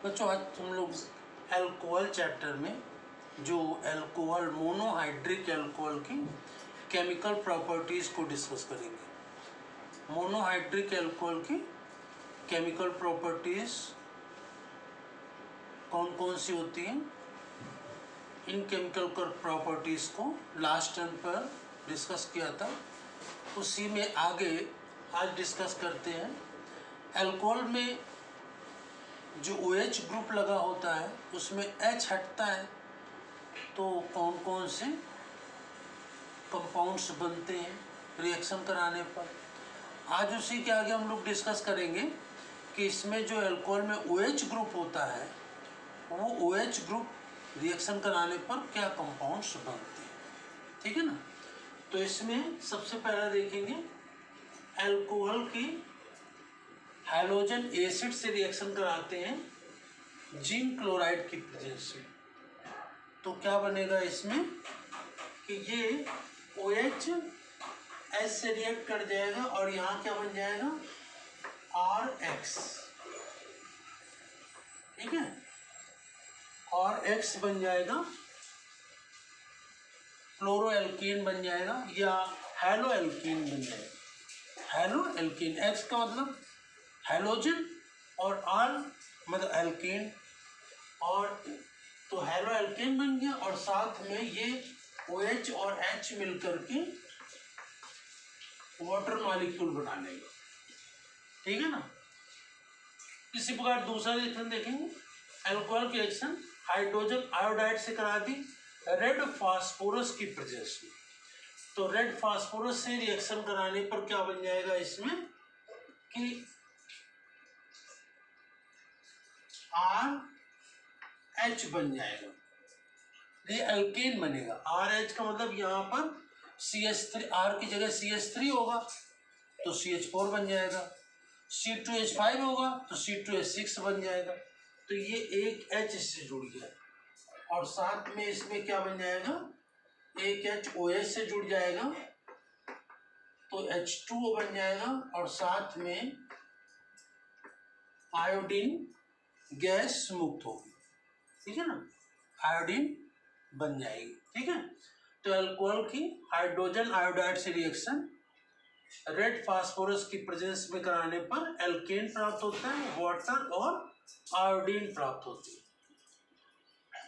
बच्चों आज हम लोग अल्कोहल चैप्टर में जो अल्कोहल मोनोहाइड्रिक अल्कोहल की केमिकल प्रॉपर्टीज़ को डिस्कस करेंगे। मोनोहाइड्रिक अल्कोहल की केमिकल प्रॉपर्टीज़ कौन कौन सी होती हैं, इन केमिकल प्रॉपर्टीज़ को लास्ट टर्म पर डिस्कस किया था, उसी में आगे आज डिस्कस करते हैं। अल्कोहल में जो OH ग्रुप लगा होता है उसमें H हटता है तो कौन कौन से कंपाउंड्स बनते हैं रिएक्शन कराने पर। आज उसी के आगे हम लोग डिस्कस करेंगे कि इसमें जो अल्कोहल में OH ग्रुप होता है वो OH ग्रुप रिएक्शन कराने पर क्या कंपाउंड्स बनते हैं, ठीक है ना। तो इसमें सबसे पहला देखेंगे अल्कोहल की हैलोजन एसिड से रिएक्शन कराते हैं जिंक क्लोराइड की प्रेजेंस में, तो क्या बनेगा इसमें कि ये OH H से रिएक्ट कर जाएगा और यहाँ क्या बन जाएगा RX, ठीक है, RX बन जाएगा, क्लोरोएल्कीन बन जाएगा या हैलो एल्कीन बन जाएगा। हैलो एल्कीन, X का मतलब हैलोजन और R मतलब एल्कीन, और तो हैलो एल्कीन बन गया और साथ में ये OH और H मिलकर के वाटर मॉलिक्यूल बना लेगा, ठीक है ना। इसी प्रकार दूसरा रिएक्शन देखेंगे, अल्कोहल की रिएक्शन हाइड्रोजन आयोडाइड से करा दी रेड फास्फोरस की प्रेजेंस में, तो रेड फास्फोरस से रिएक्शन कराने पर क्या बन जाएगा इसमें कि RH बन जाएगा, ये एल्केन बनेगा। RH का मतलब यहाँ पर CH3, R की जगह CH3 होगा तो CH4 बन जाएगा, C2H5 होगा तो C2H6 बन जाएगा, तो ये एक H इससे जुड़ गया और साथ में इसमें क्या बन जाएगा, एक H OH से जुड़ जाएगा तो H2O बन जाएगा और साथ में आयोडीन गैस मुक्त होगी, ठीक है ना, आयोडीन बन जाएगी, ठीक है। तो अल्कोहल की हाइड्रोजन आयोडाइड से रिएक्शन रेड फास्फोरस की प्रेजेंस में कराने पर एल्केन प्राप्त होता है, वाटर और आयोडीन प्राप्त होती है।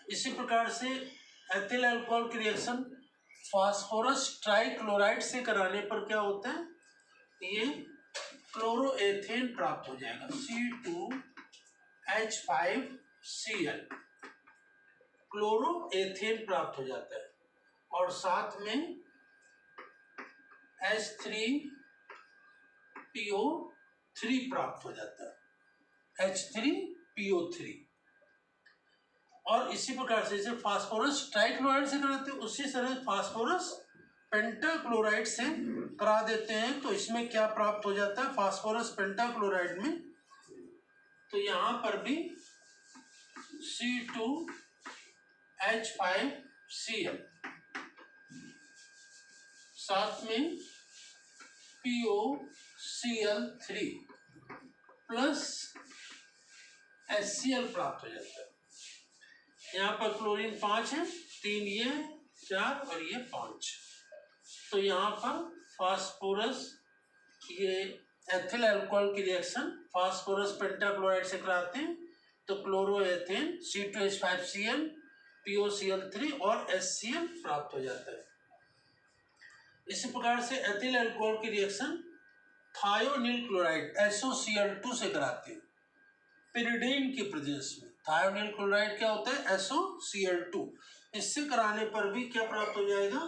इसी प्रकार से एथिल अल्कोहल की रिएक्शन फास्फोरस ट्राइक्लोराइड से कराने पर क्या होता है, ये क्लोरोएथेन प्राप्त हो जाएगा C2H5Cl, क्लोरोएथेन प्राप्त हो जाता है और साथ में H3PO3 प्राप्त हो जाता है, H3PO3। और इसी प्रकार से जैसे फास्फोरस ट्राइक्लोराइड से कराते हैं उसी तरह फास्फोरस पेंटाक्लोराइड से करा देते हैं, तो इसमें क्या प्राप्त हो जाता है फास्फोरस पेंटाक्लोराइड में, तो यहाँ पर भी C2H5Cl साथ में POCl3 प्लस HCl प्राप्त हो जाता है। यहाँ पर क्लोरीन 5 है, 3 ये 4 और ये 5, तो यहाँ पर फास्फोरस ये एथिल अल्कोहल की रिएक्शन फास्फोरस पेंटाक्लोराइड से कराते हैं तो क्लोरोएथेन C2H5Cl POCl3 और HCl प्राप्त हो जाता है। इसी प्रकार से एथिल अल्कोहल की रिएक्शन थायोनील क्लोराइड SOCl2 से कराते हैं पिरिडीन की प्रेजेंस में। थायोनील क्लोराइड क्या होता है SOCl2, इससे कराने पर भी क्या प्राप्त हो जाएगा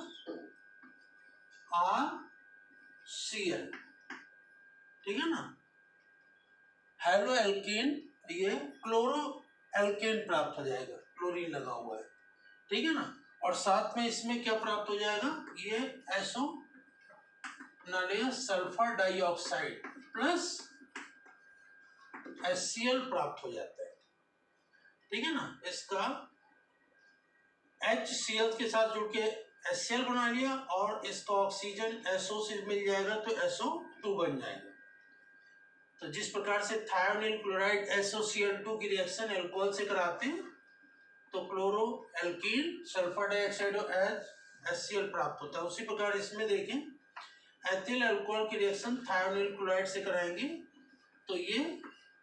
RCl, ठीक है ना। हैलो एल्केन ये क्लोरो एल्केन प्राप्त हो जाएगा, क्लोरीन लगा हुआ है, ठीक है ना, और साथ में इसमें क्या प्राप्त हो जाएगा ये SO sulphur dioxide plus HCl प्राप्त हो जाता है, ठीक है ना। इसका HCl के साथ जुड़ के HCl बना लिया और इसका ऑक्सीजन SO से मिल जाएगा तो SO2 बन जाएगा, तो जिस प्रकार से थायोनिल क्लोराइड SOCl2 की रिएक्शन एल्कोहल से कराते हैं तो क्लोरो एल्कीन सल्फर डाइऑक्साइड और HCl प्राप्त होता है। उसी प्रकार इसमें देखें एथिल अल्कोहल की रिएक्शन थायोनिल क्लोराइड से कराएंगे तो ये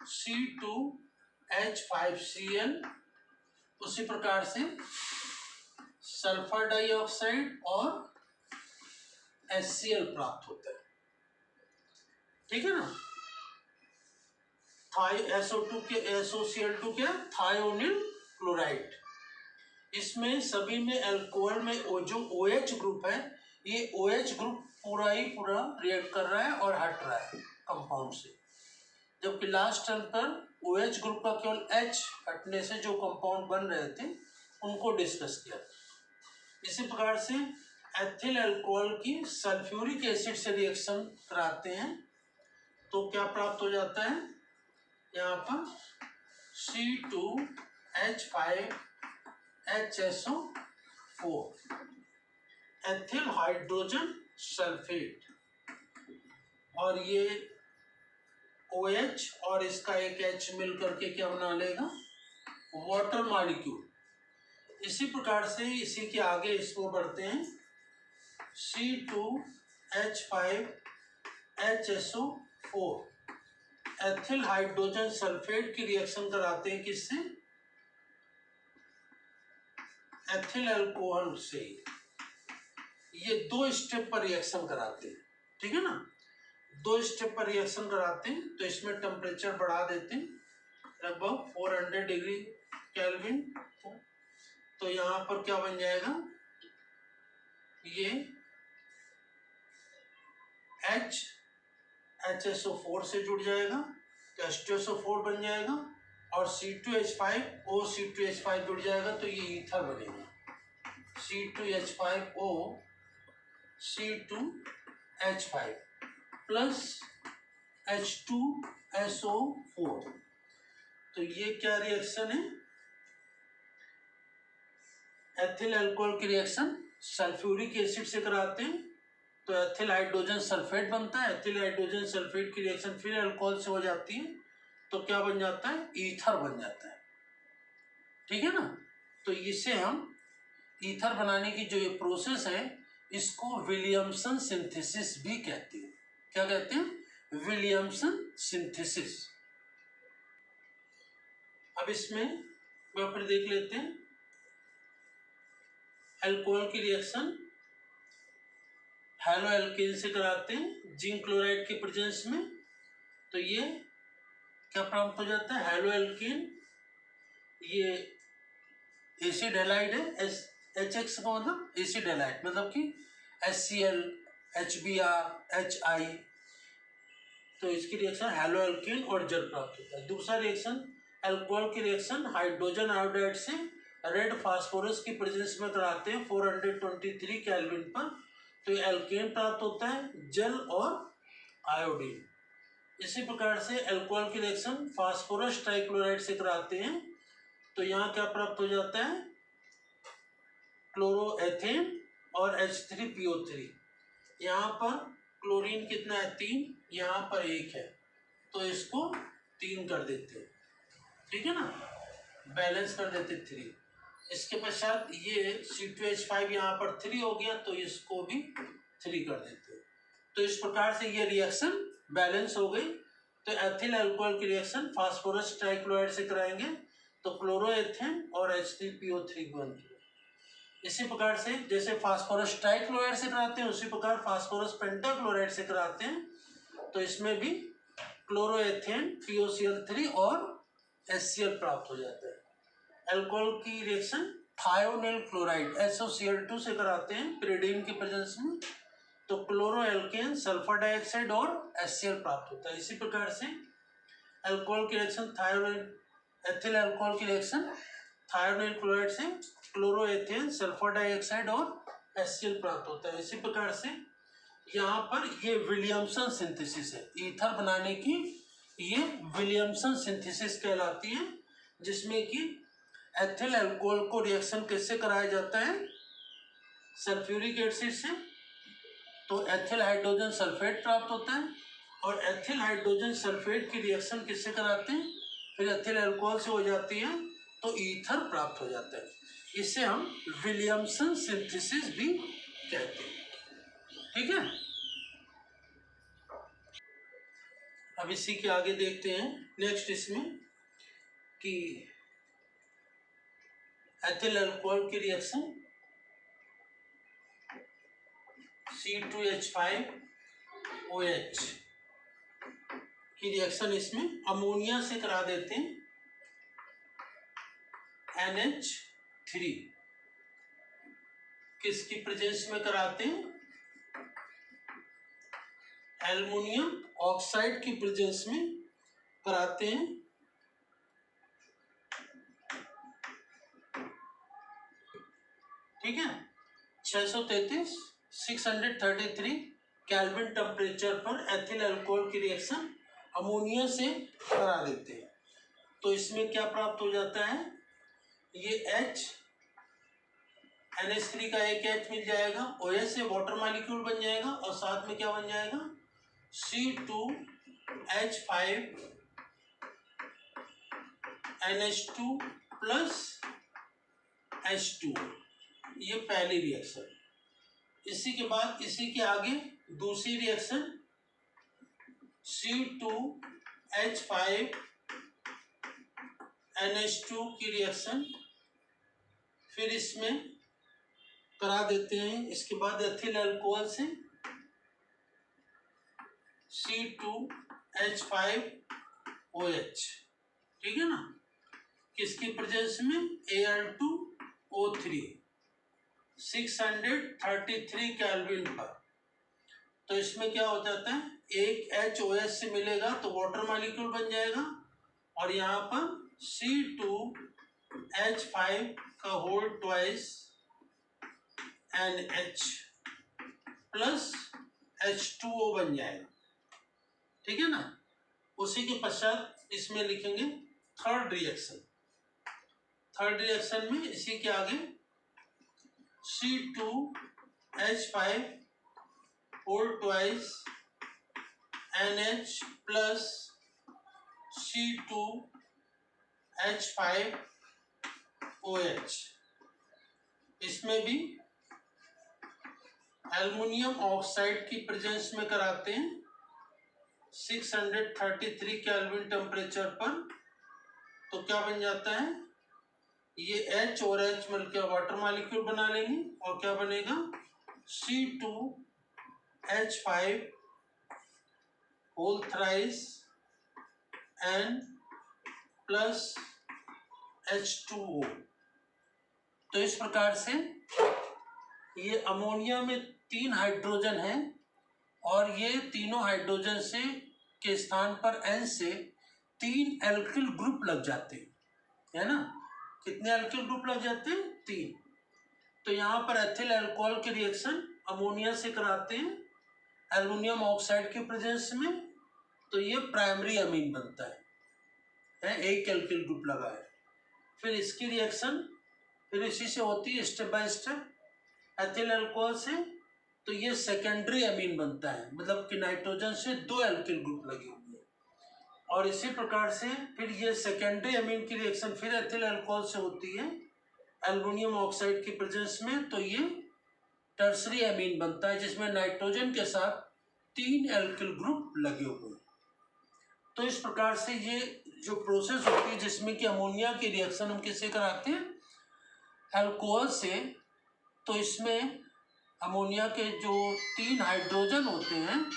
C2H5Cl, उसी प्रकार से सल्फर डाइऑक्साइड और HCl प्राप्त होता है। ठीक है ना। SOCl2 क्या थायोनिल क्लोराइड। इसमें सभी में अल्कोहल में जो OH ग्रुप है ये OH ग्रुप पूरा रिएक्ट कर रहा है और हट रहा है कंपाउंड से, जबकि लास्ट टर्म पर OH ग्रुप का केवल H हटने से जो कंपाउंड बन रहे थे उनको डिस्कस किया। इसी प्रकार से एथिल अल्कोहल की सल्फ्यूरिक एसिड से रिएक्शन कराते हैं तो क्या प्राप्त हो जाता है, यहाँ पर C2H5HSO4 एथिल हाइड्रोजन सल्फेट, और ये OH और इसका एक H मिल करके क्या बना लेगा, वाटर मॉलिक्यूल। इसी प्रकार से इसी के आगे इसको बढ़ते हैं C2H5HSO4 एथिल हाइड्रोजन सल्फेट की रिएक्शन कराते हैं किससे, एथिल अल्कोहल से। ये 2 स्टेप पर रिएक्शन कराते हैं। ठीक है ना, 2 स्टेप पर रिएक्शन कराते हैं तो इसमें टेम्परेचर बढ़ा देते हैं लगभग 400 डिग्री केल्विन। तो यहाँ पर क्या बन जाएगा, ये HSO4 से जुड़ जाएगा तो H2SO4 बन जाएगा और C2H5O C2H5 जुड़ जाएगा तो ये ईथर बनेगा C2H5O C2H5 प्लस H2SO4। तो ये क्या रिएक्शन है, एथिल अल्कोहल की रिएक्शन सल्फ्यूरिक एसिड से कराते हैं तो एथिल हाइड्रोजन सल्फेट बनता है। एथिल हाइड्रोजन सल्फेट की रिएक्शन फिर अल्कोहल से हो जाती है तो क्या बन जाता है, ईथर बन जाता है। ठीक है ना। तो इसे हम ईथर बनाने की जो ये प्रोसेस है इसको विलियमसन सिंथेसिस भी कहते हैं। क्या कहते हैं, विलियमसन सिंथेसिस। अब इसमें फिर देख लेते हैं अल्कोहल की रिएक्शन हैलो एल्केन से कराते हैं जिंक क्लोराइड के प्रेजेंस में तो ये क्या प्राप्त हो जाता है, हैलो एल्केन। ये एसिड हैलाइड है, HX का मतलब एसिड हैलाइड, मतलब कि HCl HBr HI। तो इसकी रिएक्शन हैलो एल्केन और जल प्राप्त होता है। दूसरा रिएक्शन अल्कोहल की रिएक्शन हाइड्रोजन आयोडाइड से रेड फास्फोरस की प्रेजेंस में कराते हैं 423 केल्विन पर तो एल्केन प्राप्त होता है, जल और आयोडीन। इसी प्रकार से अल्कोहल की रिएक्शन फास्फोरस ट्राइक्लोराइड से कराते हैं तो यहाँ क्या प्राप्त हो जाता है, क्लोरोएथेन और H3PO3। यहाँ पर क्लोरीन कितना है, 3, यहाँ पर 1 है तो इसको 3 कर देते हैं। ठीक है ना, बैलेंस कर देते 3। इसके पश्चात ये C2H5 यहाँ पर 3 हो गया तो इसको भी 3 कर देते हैं। तो इस प्रकार से ये रिएक्शन बैलेंस हो गई। तो एथिल अल्कोहल की रिएक्शन फास्फोरस ट्राइक्लोराइड से कराएंगे तो क्लोरोएथेन और H3PO3 बनती है। इसी प्रकार से जैसे फास्फोरस ट्राइक्लोराइड से कराते हैं उसी प्रकार फास्फोरस पेंटाक्लोराइड से कराते हैं तो इसमें भी क्लोरोएथेन POCl3 और HCl प्राप्त हो जाता है। अल्कोहल की रिएक्शन थायोनिल क्लोराइड SOCl2 से कराते हैं pyridine की प्रेजेंस में तो क्लोरो एल्केन सल्फर डाइऑक्साइड और HCl प्राप्त होता है। इसी प्रकार से अल्कोहल की रिएक्शन एथिल अल्कोहल की रिएक्शन थायोनिल क्लोराइड से क्लोरोएथेन सल्फर डाइऑक्साइड और HCl प्राप्त होता है। इसी प्रकार से यहाँ पर ये विलियमसन सिंथेसिस है, ईथर बनाने की ये विलियमसन सिंथेसिस कहलाती है, जिसमें कि एथिल अल्कोहल को रिएक्शन किससे कराया जाता है, सल्फ्यूरिक एसिड से। तो एथिल हाइड्रोजन सल्फेट प्राप्त होता है और एथिल हाइड्रोजन सल्फेट की रिएक्शन किससे कराते हैं, फिर एथिल अल्कोहल से हो जाती है तो ईथर प्राप्त हो जाता है। इसे हम विलियमसन सिंथेसिस भी कहते हैं। ठीक है, अब इसी के आगे देखते हैं नेक्स्ट इसमें कि एथिल अल्कोहल की रिएक्शन C2H5OH की रिएक्शन इसमें अमोनिया से करा देते हैं NH3, किसकी प्रेजेंस में कराते हैं, एल्युमिनियम ऑक्साइड की प्रेजेंस में कराते हैं। ठीक है, 633 केल्विन टेम्परेचर पर एथिल अल्कोहल की रिएक्शन अमोनिया से करा देते हैं तो इसमें क्या प्राप्त हो जाता है, ये NH3 का एक H मिल जाएगा, OH से वाटर मॉलिक्यूल बन जाएगा और साथ में क्या बन जाएगा, C2H5NH2 प्लस H2, ये पहली रिएक्शन। इसी के बाद इसी के आगे दूसरी रिएक्शन C2H5NH2 की रिएक्शन, फिर इसमें करा देते हैं इसके बाद एथिल अल्कोहल से C2H5OH। ठीक है ना, किसकी प्रेजेंस में, Al2O3 633 केल्विन पर। तो इसमें क्या हो जाता है, एक HOH से मिलेगा तो वाटर मॉलिक्यूल बन जाएगा और यहाँ पर C2H5 का whole twice NH plus H2O बन जाएगा। ठीक है ना, उसी के पश्चात इसमें लिखेंगे थर्ड रिएक्शन। थर्ड रिएक्शन में इसी के आगे C2H5 whole twice NH plus C2H5OH, इसमें भी एल्युमिनियम ऑक्साइड की प्रेजेंस में कराते हैं 633 केल्विन टेम्परेचर पर। तो क्या बन जाता है, ये H और H मिलकर वाटर मॉलिक्यूल बना लेंगे और क्या बनेगा, C2H5 whole thrice N plus H2O। तो इस प्रकार से ये अमोनिया में 3 हाइड्रोजन हैं और ये तीनों हाइड्रोजन से के स्थान पर N से 3 एल्किल ग्रुप लग जाते हैं, है ना। कितने एल्किल ग्रुप लग जाते हैं, 3। तो यहाँ पर एथिल अल्कोहल की रिएक्शन अमोनिया से कराते हैं एल्युमिनियम ऑक्साइड के प्रेजेंस में, तो ये प्राइमरी अमीन बनता है, एक एल्किल ग्रुप लगा है। फिर इसकी रिएक्शन फिर इसी से होती है step by step ethyl alcohol से, तो ये सेकेंडरी अमीन बनता है, मतलब कि नाइट्रोजन से 2 एल्किल ग्रुप लगे हुए हैं। और इसी प्रकार से फिर ये सेकेंडरी अमीन की रिएक्शन फिर एथिल अल्कोहल से होती है एल्युमिनियम ऑक्साइड की प्रेजेंस में, तो ये टर्सरी अमीन बनता है जिसमें नाइट्रोजन के साथ 3 एल्किल ग्रुप लगे हुए हैं। तो इस प्रकार से ये जो प्रोसेस होती है जिसमें कि अमोनिया की रिएक्शन हम किससे कराते हैं, अल्कोहल से, तो इसमें अमोनिया के जो 3 हाइड्रोजन होते हैं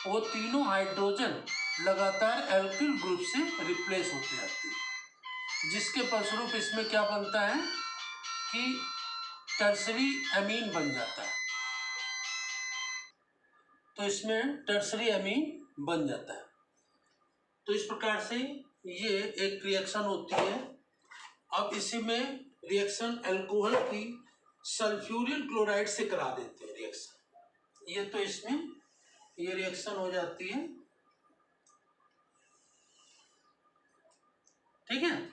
वो तीनों हाइड्रोजन लगातार एल्किल ग्रुप से रिप्लेस होते जाते हैं, जिसके फलस्वरूप इसमें क्या बनता है कि टर्सरी अमीन बन जाता है। तो इसमें टर्सरी अमीन बन जाता है। तो इस प्रकार से ये एक रिएक्शन होती है। अब इसी में रिएक्शन अल्कोहल की सल्फ्यूरिल क्लोराइड से करा देते हैं रिएक्शन। ये तो इसमें ये रिएक्शन हो जाती है। ठीक है,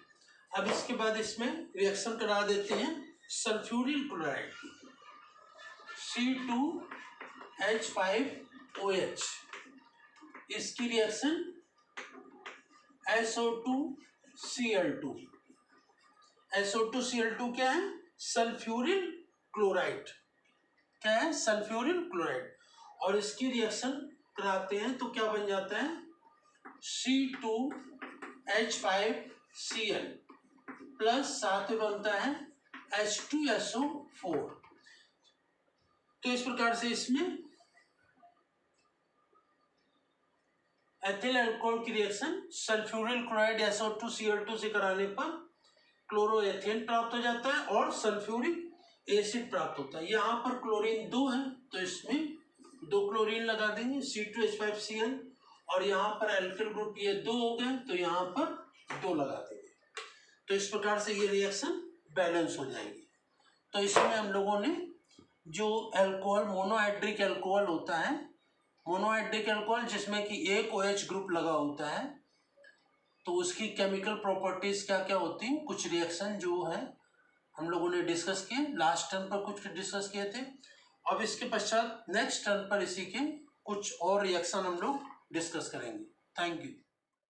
अब इसके बाद इसमें रिएक्शन करा देते हैं सल्फ्यूरिल क्लोराइड की, C2H5OH। इसकी रिएक्शन SO2Cl2। SO2Cl2 क्या है? Sulphuryl chloride. क्या है? Sulphuryl chloride. और इसकी रिएक्शन कराते हैं तो क्या बन जाता है? C2H5Cl प्लस साथ में बनता है H2SO4। तो इस प्रकार से इसमें एथिल अल्कोहल की रिएक्शन सल्फ्यूरिल क्लोराइड SO2Cl2 से कराने पर क्लोरोएथेन प्राप्त हो जाता है और सल्फ्यूरिक एसिड प्राप्त होता है। यहाँ पर क्लोरीन 2 है तो इसमें 2 क्लोरीन लगा देंगे C2H5Cl, और यहाँ पर एल्किल ग्रुप ये 2 हो गए तो यहाँ पर 2 लगा देंगे। तो इस प्रकार से ये रिएक्शन बैलेंस हो जाएगी। तो इसमें हम लोगों ने जो अल्कोहल मोनोहाइड्रिक अल्कोहल होता है, मोनोहाइड्रिक अल्कोहल जिसमें कि एक OH ग्रुप लगा होता है, तो उसकी केमिकल प्रॉपर्टीज क्या क्या होती हैं, कुछ रिएक्शन जो है हम लोगों ने डिस्कस किए। लास्ट टर्म पर कुछ डिस्कस किए थे। अब इसके पश्चात नेक्स्ट टर्म पर इसी के कुछ और रिएक्शन हम लोग डिस्कस करेंगे। Thank you.